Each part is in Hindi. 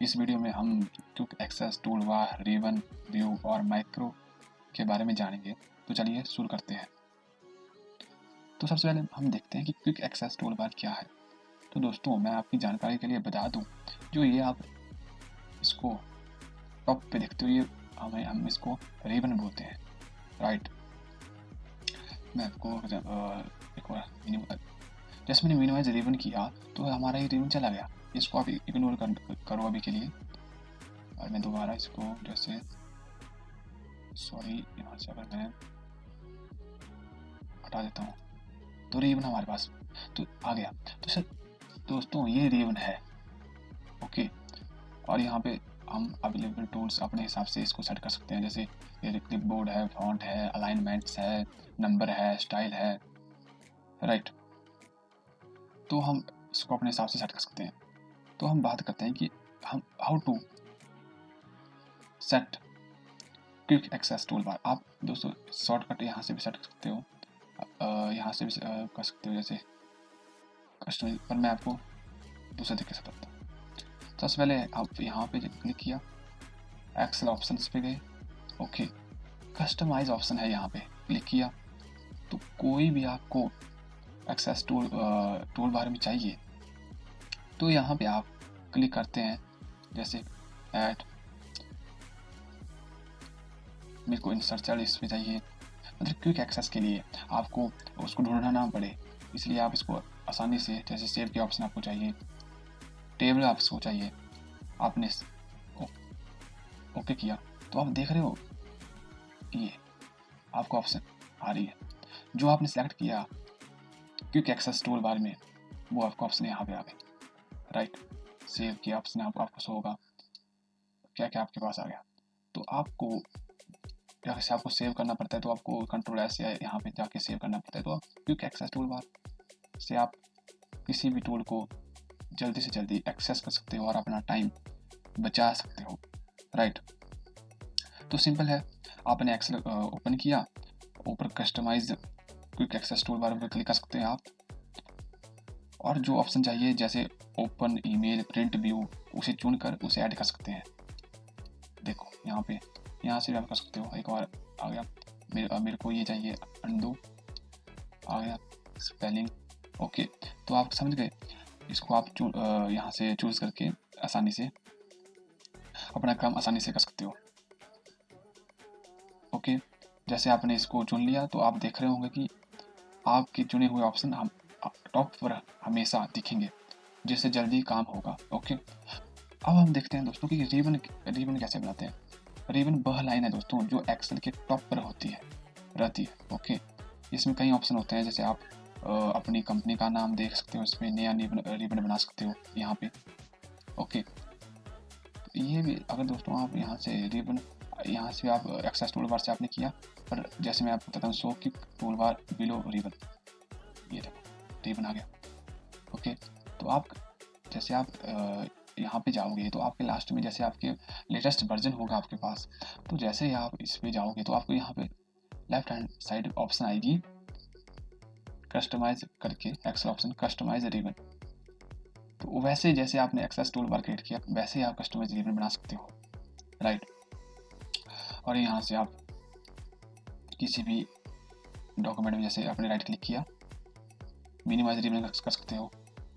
इस वीडियो में हम quick access tool bar, ribbon, view और माइक्रो के बारे में जानेंगे। तो चलिए शुरू करते हैं। तो सबसे पहले हम देखते हैं कि क्विक एक्सेस टूल बार क्या है। तो दोस्तों मैं आपकी जानकारी के लिए बता दूं, जो ये आप इसको टॉप पे देखते हो, ये हम इसको रिबन बोलते हैं, राइट। मैं आपको एक बार जैसे मैंने मिनिमाइज रिबन किया तो हमारा ये रिबन चला गया। इसको आप इग्नोर करो अभी के लिए। और मैं दोबारा इसको जैसे यहाँ से अगर मैं हटा देता हूँ तो रिबन हमारे पास तो आ गया। तो सर दोस्तों ये रिबन है, ओके। और यहाँ पे हम अवेलेबल टूल्स अपने हिसाब से इसको सेट कर सकते हैं, जैसे ये क्लिप बोर्ड है, फॉन्ट है, अलाइनमेंट्स है, नंबर है, स्टाइल है, राइट। तो हम इसको अपने हिसाब से सेट कर सकते हैं। तो हम बात करते हैं कि हम how to set quick access tool bar. आप दोस्तों शॉर्टकट यहाँ से भी सेट कर सकते हो, यहाँ से भी कर सकते हो जैसे कस्टमर, पर मैं आपको दूसरे तरीके से बताता हूँ। तो सबसे पहले आप यहाँ पे क्लिक किया, एक्सेल ऑप्शंस पे गए, ओके। कस्टमाइज ऑप्शन है, यहाँ पे क्लिक किया। तो कोई भी आपको एक्सेस टूल बार में चाहिए तो यहाँ पे आप क्लिक करते हैं, जैसे ऐड, मेरे को इंसर्ट इस पे चाहिए। मतलब क्विक एक्सेस के लिए आपको उसको ढूंढना ना पड़े, इसलिए आप इसको आसानी से, जैसे सेव के ऑप्शन आपको चाहिए, टेबल आपको चाहिए, आपने ओके किया तो आप देख रहे हो ये आपको ऑप्शन आ रही है। जो आपने सेलेक्ट किया क्विक एक्सेस टूल बार में, वो आपका ऑप्शन यहाँ पे आ गया, राइट। सेव के ऑप्शन आपको शो होगा क्या क्या आपके पास आ गया। तो आपको जैसे आपको सेव करना पड़ता है तो आपको कंट्रोल एस या यहाँ पे जाके सेव करना पड़ता है। तो आप क्विक एक्सेस टूल बार से आप किसी भी टूल को जल्दी से जल्दी एक्सेस कर सकते हो और अपना टाइम बचा सकते हो, राइट। तो सिंपल है, आपने एक्सेल ओपन किया, ऊपर customise quick access tool bar पर क्लिक कर सकते हैं आप, और जो ऑप्शन चाहिए जैसे ओपन, ईमेल, प्रिंट, व्यू, उसे चुनकर उसे ऐड कर सकते हैं। देखो यहाँ पे, यहाँ से भी आप कर सकते हो। एक बार आ गया, मेरे को ये चाहिए अंडू, आ गया स्पेलिंग, ओके। तो आप समझ गए, इसको आप यहाँ से चूज करके आसानी से अपना काम आसानी से कर सकते हो, ओके। जैसे आपने इसको चुन लिया तो आप देख रहे होंगे कि आपके चुने हुए ऑप्शन हम टॉप पर हमेशा दिखेंगे, जिससे जल्दी काम होगा, ओके। अब हम देखते हैं दोस्तों कि रिबन कैसे बनाते हैं। रिबन वह लाइन है दोस्तों जो एक्सेल के टॉप पर रहती है, ओके। इसमें कई ऑप्शन होते हैं, जैसे आप अपनी कंपनी का नाम देख सकते हो, इसमें नया रिबन बना सकते हो यहाँ पे, ओके। तो ये भी अगर दोस्तों आप यहाँ से आप एक्सेस टूल बार से आपने किया, पर जैसे मैं आपको बताता हूँ, शो की टूल बार बिलो रिबन, ये देखो रिबन आ गया, ओके। तो आप जैसे आप यहाँ पे जाओगे तो आपके लास्ट में जैसे आपके लेटेस्ट वर्जन होगा आपके पास, तो जैसे ही आप इस पे जाओगे तो आपको यहाँ पे लेफ्ट हैंड साइड ऑप्शन आएगी कस्टमाइज करके, एक्सेल ऑप्शन कस्टमाइज रिबन। तो वैसे जैसे आपने एक्सेस टूल बार क्रिएट किया वैसे ही आप कस्टमाइज रिबन बना सकते हो, राइट। और यहाँ से आप किसी भी डॉक्यूमेंट में जैसे आपने राइट क्लिक किया, मिनिमाइज रिबन कर सकते हो,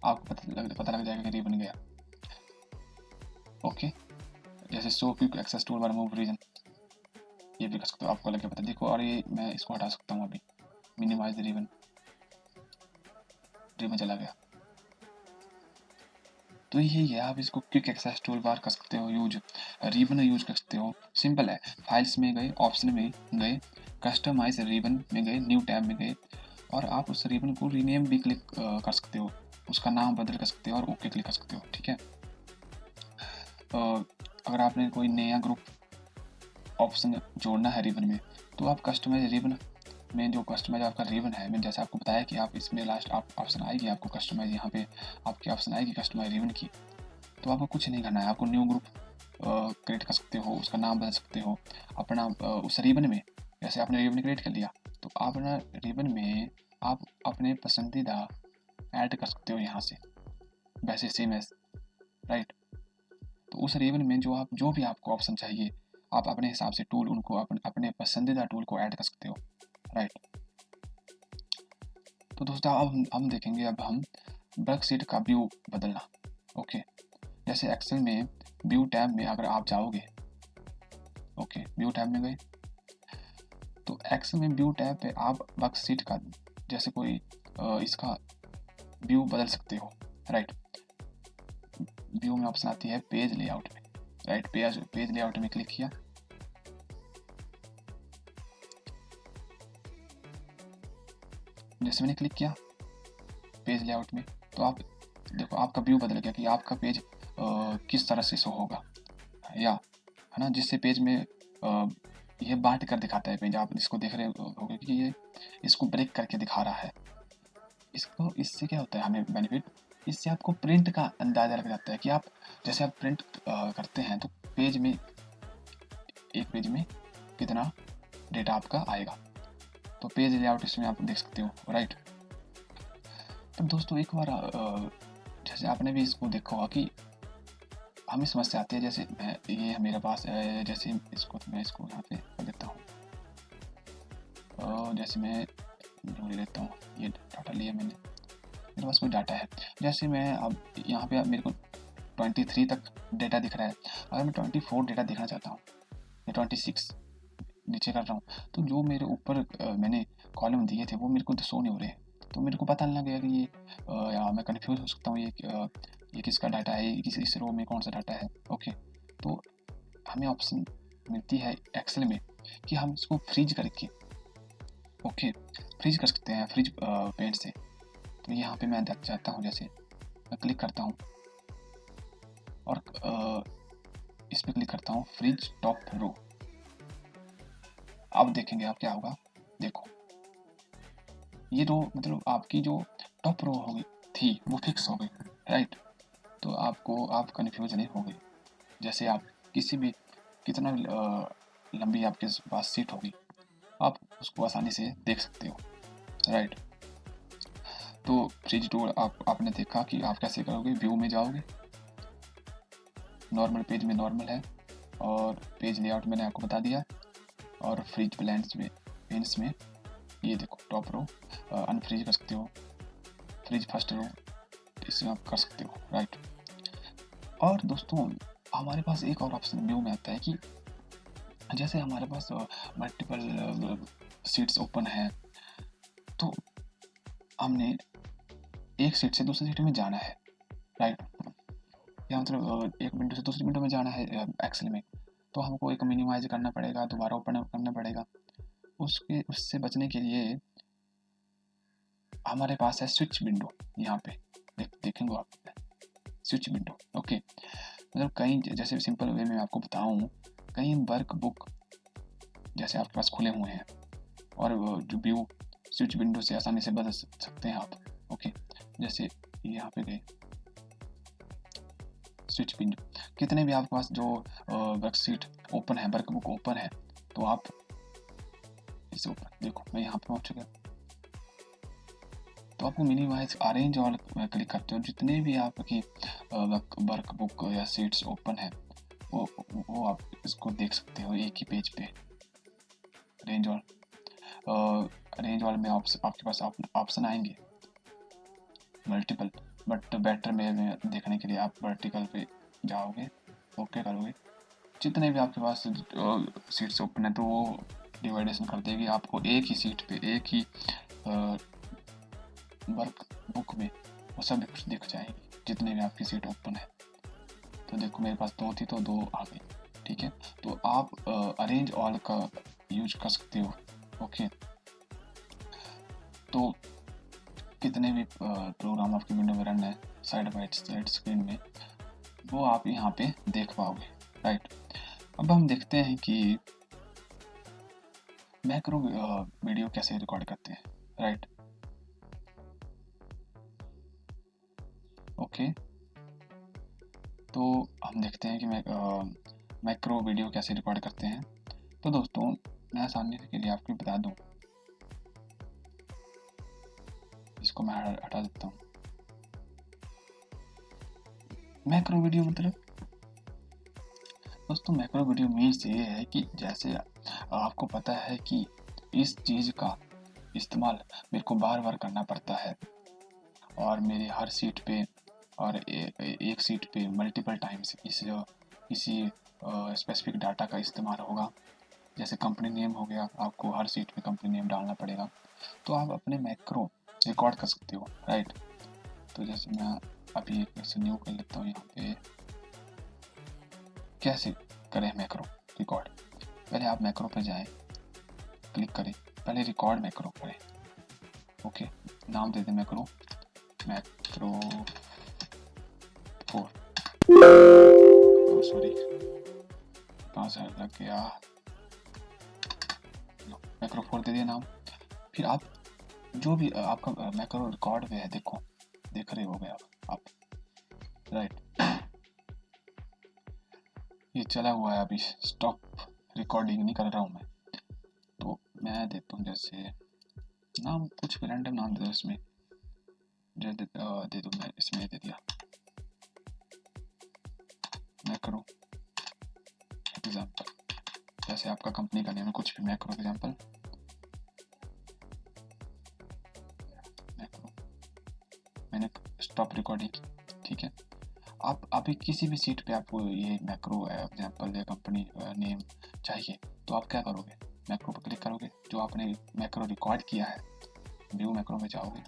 आपको पता लग जाएगा कि रिबन गया, ओके। जैसे show quick access tool bar move region, ये भी कर सकते हो, आपको लगे पता देखो। और ये मैं इसको हटा सकता हूँ अभी, मिनिमाइज रिबन चला गया। तो यही है, आप इसको क्विक एक्सेस टूल बार कर सकते हो यूज, रिबन यूज कर सकते हो। सिंपल है, फाइल्स में गए, ऑप्शन में गए, कस्टमाइज रिबन में गए, न्यू टैब में गए, और आप उस रिबन को रीनेम भी क्लिक कर सकते हो, उसका नाम बदल कर सकते हो और ओके क्लिक कर सकते हो, ठीक है। अगर आपने कोई नया ग्रुप ऑप्शन जोड़ना है रिबन में, तो आप कस्टमाइज रिबन में जो कस्टमाइज आपका रिबन है, मैंने जैसे आपको बताया कि आप इसमें लास्ट आप ऑप्शन आएगी आपको कस्टमाइज, यहाँ पे आपकी ऑप्शन आएगी कस्टमाइज रिबन की। तो आपको कुछ नहीं करना है, आपको न्यू ग्रुप क्रिएट कर सकते हो, उसका नाम बदल सकते हो अपना उस रिबन में। जैसे आपने रिबन क्रिएट कर लिया तो अपना रिबन में आप अपने पसंदीदा ऐड कर सकते हो यहाँ से, वैसे सेम एज, राइट। तो उस रेवन में जो भी आपको ऑप्शन चाहिए आप अपने हिसाब से टूल उनको अपने पसंदीदा टूल को ऐड कर सकते हो, राइट। तो दोस्तों अब हम देखेंगे, अब हम वर्कशीट का व्यू बदलना। ओके, जैसे एक्सेल में व्यू टैब में अगर आप जाओगे, ओके व्यू टैब में गए, तो एक्सेल में व्यू टैब पे आप वर्कशीट का जैसे कोई इसका व्यू बदल सकते हो, राइट। व्यू में ऑप्शन आती है पेज लेआउट में, राइट। पेज लेआउट में क्लिक किया, जैसे मैंने क्लिक किया पेज लेआउट में, तो आप देखो आपका व्यू बदल गया कि आपका पेज किस तरह से शो होगा, या है ना, जिससे पेज में ये बांट कर दिखाता है पेज। आप इसको देख रहे होगे कि ये इसको ब्रेक करके दिखा रहा है। इससे क्या होता है हमें बेनिफिट, इससे आपको प्रिंट का अंदाजा लग जाता है कि आप जैसे आप प्रिंट करते हैं तो पेज में एक पेज में कितना डेटा आपका आएगा। तो पेज लेआउट इसमें आप देख सकते हो, राइट। तब दोस्तों एक बार जैसे आपने भी इसको देखा होगा कि हमें समस्या आती है, जैसे ये मेरे पास जैसे मैं इसको यहाँ पे कर देता हूँ, जैसे मैं ढूंढ लेता हूँ, ये डाटा लिया मैंने, मेरे पास कोई डाटा है, जैसे मैं अब यहाँ पे मेरे को 23 तक डेटा दिख रहा है, अगर मैं 24 डेटा देखना चाहता हूँ या 26 नीचे कर रहा हूँ, तो जो मेरे ऊपर मैंने कॉलम दिए थे वो मेरे को शो नहीं हो रहे, तो मेरे को पता नहीं लगेगा कि ये या मैं कन्फ्यूज हो सकता हूँ ये किसका डाटा है, इस रो में कौन सा डाटा है। ओके, तो हमें ऑप्शन मिलती है एक्सेल में कि हम इसको फ्रीज करके, ओके फ्रीज कर सकते हैं फ्रीज पेंट से। तो यहाँ पे मैं चाहता हूँ, जैसे मैं क्लिक करता हूँ और इस पर क्लिक करता हूँ फ्रीज टॉप रो। अब देखेंगे आप क्या होगा, देखो ये रो मतलब आपकी जो टॉप रो होगी थी वो फिक्स हो गई, राइट। तो आप कन्फ्यूज नहीं हो गए, जैसे आप किसी भी कितना लंबी आपके पास सीट होगी आप उसको आसानी से देख सकते हो, राइट। तो फ्रीज टूल आपने देखा कि आप कैसे करोगे, व्यू में जाओगे, नॉर्मल पेज में नॉर्मल है, और पेज लेआउट मैंने आपको बता दिया, और फ्रीज पेंस में ये देखो टॉप रो अनफ्रीज कर सकते हो, फ्रीज फर्स्ट रो इसमें आप कर सकते हो, राइट। और दोस्तों हमारे पास एक और ऑप्शन व्यू में आता है कि जैसे हमारे पास मल्टीपल सीट्स ओपन है, तो हमने एक सीट से दूसरी सीट में जाना है, राइट, या मतलब एक विंडो से दूसरी विंडो में जाना है एक्सेल में, तो हमको एक मिनिमाइज करना पड़ेगा, दोबारा ओपन करना पड़ेगा। उससे बचने के लिए हमारे पास है स्विच विंडो, यहाँ पे देखेंगे आप स्विच विंडो। ओके, मतलब कई जैसे सिंपल वे में आपको बताऊं, कई वर्क बुक जैसे आपके पास खुले हुए हैं और जो व्यू स्विच विंडो से आसानी से बदल सकते हैं आप। ओके, जैसे यहाँ पे गए स्विच विंडो, कितने भी आपके पास जो वर्कशीट ओपन है, वर्क बुक ओपन है, तो आप इसे ओपन देखो मैं यहाँ पे पहुँच चुका, तो आपको मिनिमाइज अरेंज और क्लिक करते हो, जितने भी आपकी वर्क बुक या सीट्स ओपन है वो आप इसको देख सकते हो एक ही पेज पे। रेंज ऑल में आपके पास ऑप्शन आएंगे मल्टीपल, बट बेटर में देखने के लिए आप वर्टिकल पे जाओगे, ओके करोगे, जितने भी आपके पास सीट्स ओपन है तो वो डिवाइडेशन कर देगी आपको एक ही सीट पे, एक ही वर्क बुक में वो सब कुछ दिख जाएगी जितने भी आपकी सीट ओपन है। तो देखो मेरे पास 2 थी तो 2 आ गई, ठीक है। तो आप अरेंज ऑल का यूज कर सकते हो, ओके। तो कितने भी प्रोग्राम आपकी विंडो में रन है साइड बाय साइड स्क्रीन में, वो आप यहाँ पे देख पाओगे, राइट। अब हम देखते हैं कि मैक्रो वीडियो कैसे रिकॉर्ड करते हैं, राइट। ओके, तो हम देखते हैं कि मैक्रो वीडियो कैसे रिकॉर्ड करते हैं। तो दोस्तों मैं आसानी के लिए आपको बता दूं, इसको मैं हटा देता हूँ। मैक्रो वीडियो मतलब दोस्तों मैक्रो वीडियो मीन्स ये है कि जैसे आपको पता है कि इस चीज़ का इस्तेमाल मेरे को बार बार करना पड़ता है और मेरे हर सीट पे और एक सीट पे मल्टीपल टाइम्स इसी स्पेसिफिक डाटा का इस्तेमाल होगा। जैसे कंपनी नेम हो गया, आपको हर सीट में कंपनी नेम डालना पड़ेगा, तो आप अपने मैक्रो रिकॉर्ड कर सकते हो, राइट। तो जैसे मैं अभी एक न्यू कर लेता हूँ यहाँ पे, कैसे करें मैक्रो रिकॉर्ड। पहले आप मैक्रो पे जाएं, क्लिक करें, पहले रिकॉर्ड मैक्रो करें, ओके। नाम दे दें मैक्रो 4, सॉरी कहाँ से लग गया, मैक्रो 4 दे दिया नाम। फिर आप जो भी आपका मैक्रो रिकॉर्ड में है, देख रहे हो गए आप, राइट। ये चला हुआ है, अभी स्टॉप रिकॉर्डिंग नहीं कर रहा हूँ मैं। तो मैं देता हूँ जैसे नाम, कुछ रैंडम नाम दे दो इसमें, दे दो, मैं इसमें दे दिया मैक्रो एग्जाम्पल। जैसे आपका कंपनी का नेम है, कुछ भी मैक्रो एग्जाम्पल, मैक्रो, मैंने स्टॉप रिकॉर्डिंग, ठीक है। आप अभी किसी भी सीट पे आपको ये मैक्रो एग्जाम्पल या कंपनी नेम चाहिए, तो आप क्या करोगे, मैक्रो पर क्लिक करोगे, जो आपने मैक्रो रिकॉर्ड किया है, व्यू मैक्रो में जाओगे,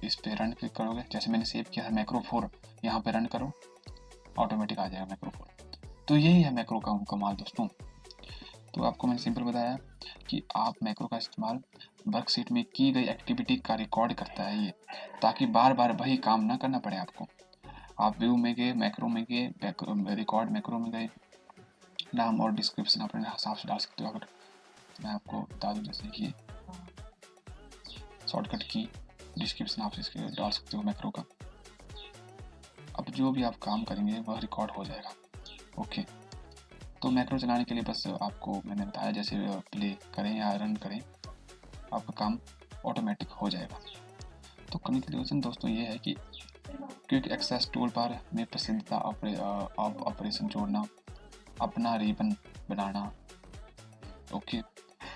इस पे रन क्लिक करोगे, जैसे मैंने सेव किया है मैक्रो 4, यहाँ पे रन करो, ऑटोमेटिक आ जाएगा मैक्रो 4। तो यही है मैक्रो का कमाल दोस्तों। तो आपको मैंने सिंपल बताया कि आप मैक्रो का इस्तेमाल वर्कशीट में की गई एक्टिविटी का रिकॉर्ड करता है ये, ताकि बार बार वही काम ना करना पड़े आपको। आप व्यू में गए, मैक्रो में गए, रिकॉर्ड मैक्रो में गए, नाम और डिस्क्रिप्शन अपने हिसाब से डाल सकते हो। अगर मैं आपको बता दूँ जैसे कि शॉर्टकट की डिस्क्रिप्शन आप इसके डाल सकते हो मैक्रो का। अब जो भी आप काम करेंगे वह रिकॉर्ड हो जाएगा, ओके। तो मैक्रो चलाने के लिए बस आपको मैंने बताया, जैसे प्ले करें या रन करें, आपका काम ऑटोमेटिक हो जाएगा। तो कंक्लूजन दोस्तों ये है कि क्विक एक्सेस टूल बार में पसंदीदा ऑपरेशन जोड़ना, अपना रिबन बनाना, ओके।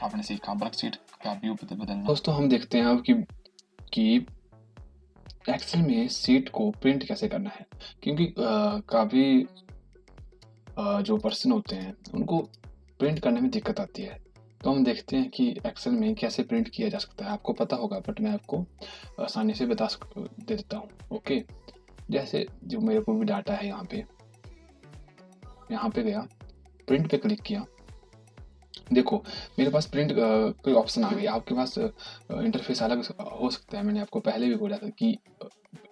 आपने सीखा वर्कशीट का व्यू बदलना। दोस्तों हम देखते हैं अब कि एक्सेल में सीट को प्रिंट कैसे करना है, क्योंकि काफ़ी जो पर्सन होते हैं उनको प्रिंट करने में दिक्कत आती है। तो हम देखते हैं कि एक्सेल में कैसे प्रिंट किया जा सकता है। आपको पता होगा बट मैं आपको आसानी से दे देता हूँ, ओके। जैसे जो मेरे को भी डाटा है, यहाँ पे गया, प्रिंट पे क्लिक किया, देखो मेरे पास प्रिंट कोई ऑप्शन आ गया। आपके पास इंटरफेस अलग हो सकता है, मैंने आपको पहले भी बोला था कि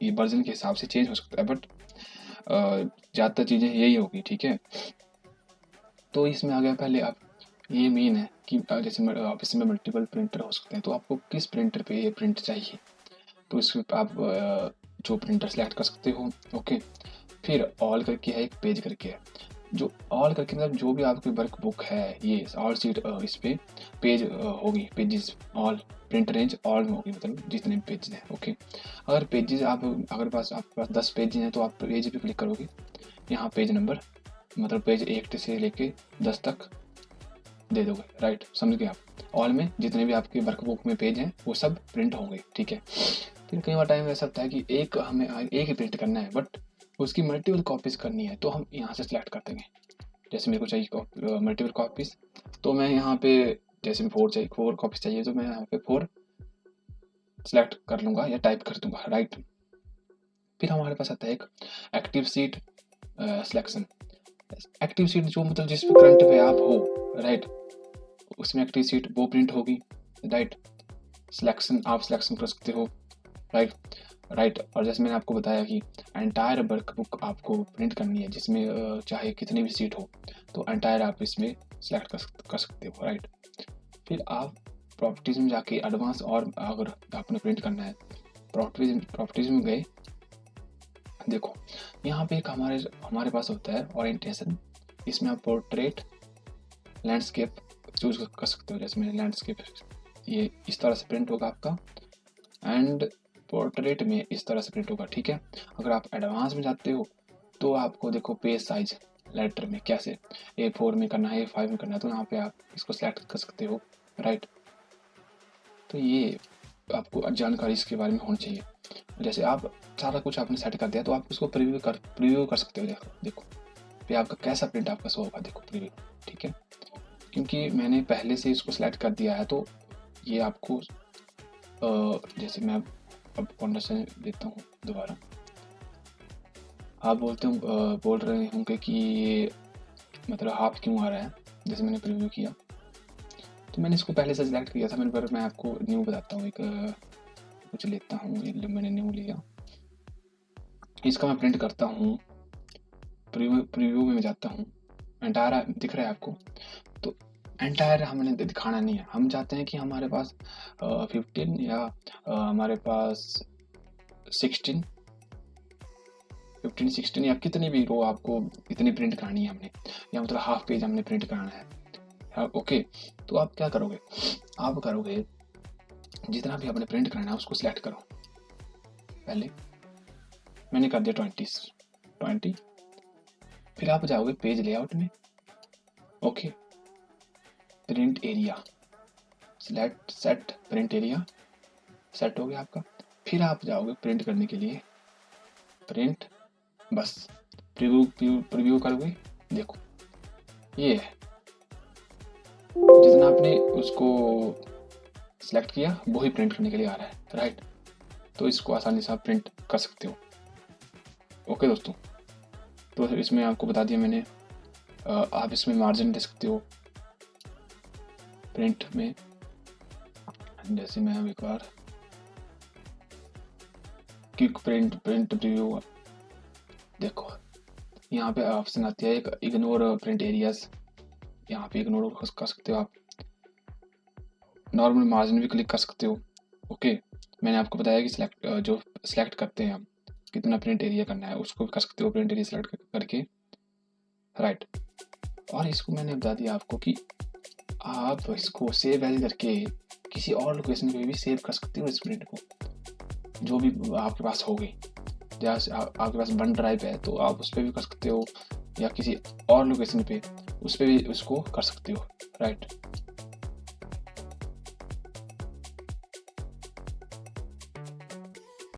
ये वर्जन के हिसाब से चेंज हो सकता है, बट ज़्यादातर चीज़ें यही होगी, ठीक है। तो इसमें आ गया, पहले आप ये मेन है कि जैसे ऑफिस में मल्टीपल प्रिंटर हो सकते हैं, तो आपको किस प्रिंटर पे ये प्रिंट चाहिए, तो इस पर आप जो प्रिंटर सेलेक्ट कर सकते हो, ओके। फिर ऑल करके है, एक पेज करके है, जो ऑल करके मतलब जो भी आपकी वर्क बुक है, ये ऑल सीट इस पे पेज होगी, pages all, print range all में होगी, मतलब जितने पेज हैं, ओके। अगर पेजेस अगर आपके पास 10 पेज हैं, तो आप पेज पे क्लिक करोगे, यहाँ पेज नंबर मतलब पेज 1 से लेके 10 तक दे दोगे, राइट, समझ गए आप। ऑल में जितने भी आपके वर्क बुक में पेज हैं वो सब प्रिंट होंगे, ठीक है। फिर कई बार टाइम ऐसा होता है कि हमें एक ही प्रिंट करना है, बट उसकी मल्टीपल कॉपीज करनी है, तो हम यहाँ से सिलेक्ट कर देंगे। जैसे मेरे को चाहिए मल्टीपल कॉपीज, तो मैं यहाँ पे जैसे 4 कॉपीज चाहिए, तो मैं यहाँ पे 4 सिलेक्ट कर लूँगा या टाइप कर दूंगा, राइट। फिर हमारे पास आता है एक active seat selection. Active seat जो मतलब जिस पे करंट पे आप हो, राइट, उसमें एक्टिव सीट वो प्रिंट होगी, राइट। सिलेक्शन आप सिलेक्शन कर सकते हो, राइट। और जैसे मैंने आपको बताया कि एंटायर वर्कबुक आपको प्रिंट करनी है, जिसमें चाहे कितनी भी सीट हो, तो एंटायर आप इसमें सेलेक्ट कर सकते हो, राइट। फिर आप प्रॉपर्टीज में जाके एडवांस, और अगर आपने प्रिंट करना है, प्रॉपर्टीज में गए, देखो यहाँ पे एक हमारे पास होता है ओरिएंटेशन, इसमें आप पोर्ट्रेट, लैंडस्केप चूज कर सकते हो। जैसे मैंने लैंडस्केप, ये इस तरह से प्रिंट होगा आपका, एंड पोर्ट्रेट में इस तरह से प्रिंट होगा, ठीक है। अगर आप एडवांस में जाते हो तो आपको देखो पेज साइज लेटर में कैसे A4 में करना है, A5 में करना है, तो यहाँ पे आप इसको सिलेक्ट कर सकते हो, राइट। तो ये आपको जानकारी इसके बारे में होनी चाहिए। जैसे आप सारा कुछ आपने सेट कर दिया तो आप उसको प्रीव्यू कर सकते हो। देखो फिर आपका कैसा प्रिंट आपका शो होगा, देखो प्रीव्यू, ठीक है। क्योंकि मैंने पहले से इसको सिलेक्ट कर दिया है तो ये आपको जैसे मैं अब कॉन्वर्सेशन देता हूँ दोबारा। आप बोल रहे होंगे कि ये मतलब हाफ क्यों आ रहा है, जैसे मैंने प्रीव्यू किया तो मैंने इसको पहले से सिलेक्ट किया था मैंने, पर मैं आपको न्यू बताता हूँ। एक कुछ लेता हूँ, मैंने न्यू लिया, इसका मैं प्रिंट करता हूँ, प्रीव्यू में जाता हूँ, एंटायर दिख रहा है आपको। तो एंटायर हमने दिखाना नहीं है, हम चाहते हैं कि हमारे पास 15 या हमारे पास 16 या कितनी भी रो आपको इतनी प्रिंट करानी है हमने, या मतलब हाफ पेज हमने प्रिंट कराना है, ओके। तो आप क्या करोगे, आप करोगे जितना भी आपने प्रिंट कराना है उसको सिलेक्ट करो। पहले मैंने कर दिया 20, फिर आप जाओगे पेज लेआउट में, okay, print area select, set print area, set हो गया आपका। फिर आप जाओगे प्रिंट करने के लिए, प्रिंट, बस प्रीव्यू करोगे, देखो ये है, जितना आपने उसको सिलेक्ट किया वही प्रिंट करने के लिए आ रहा है, राइट। तो इसको आसानी से आप प्रिंट कर सकते हो, ओके दोस्तों। तो इसमें आपको बता दिया मैंने, आप इसमें मार्जिन दे सकते हो प्रिंट में। जैसे मैं अब एक बार क्विक प्रिंट प्रीव्यू, देखो यहाँ पे ऑप्शन आती है एक इग्नोर प्रिंट एरियाज, यहाँ पे इग्नोर कर सकते हो आप। नॉर्मल मार्जिन भी क्लिक कर सकते हो, ओके। मैंने आपको बताया कि सिलेक्ट करते हैं हम कितना प्रिंट एरिया करना है, उसको भी कर सकते हो प्रिंट एरिया सिलेक्ट करके, राइट। और इसको मैंने बता दिया आपको कि आप इसको सेव एज करके किसी और लोकेशन पे भी सेव कर सकते हो इस प्रिंट को, जो भी आपके पास होगी। जैसे आपके पास वन ड्राइव है तो आप उस पर भी कर सकते हो, या किसी और लोकेशन पे उस पर भी उसको कर सकते हो, राइट।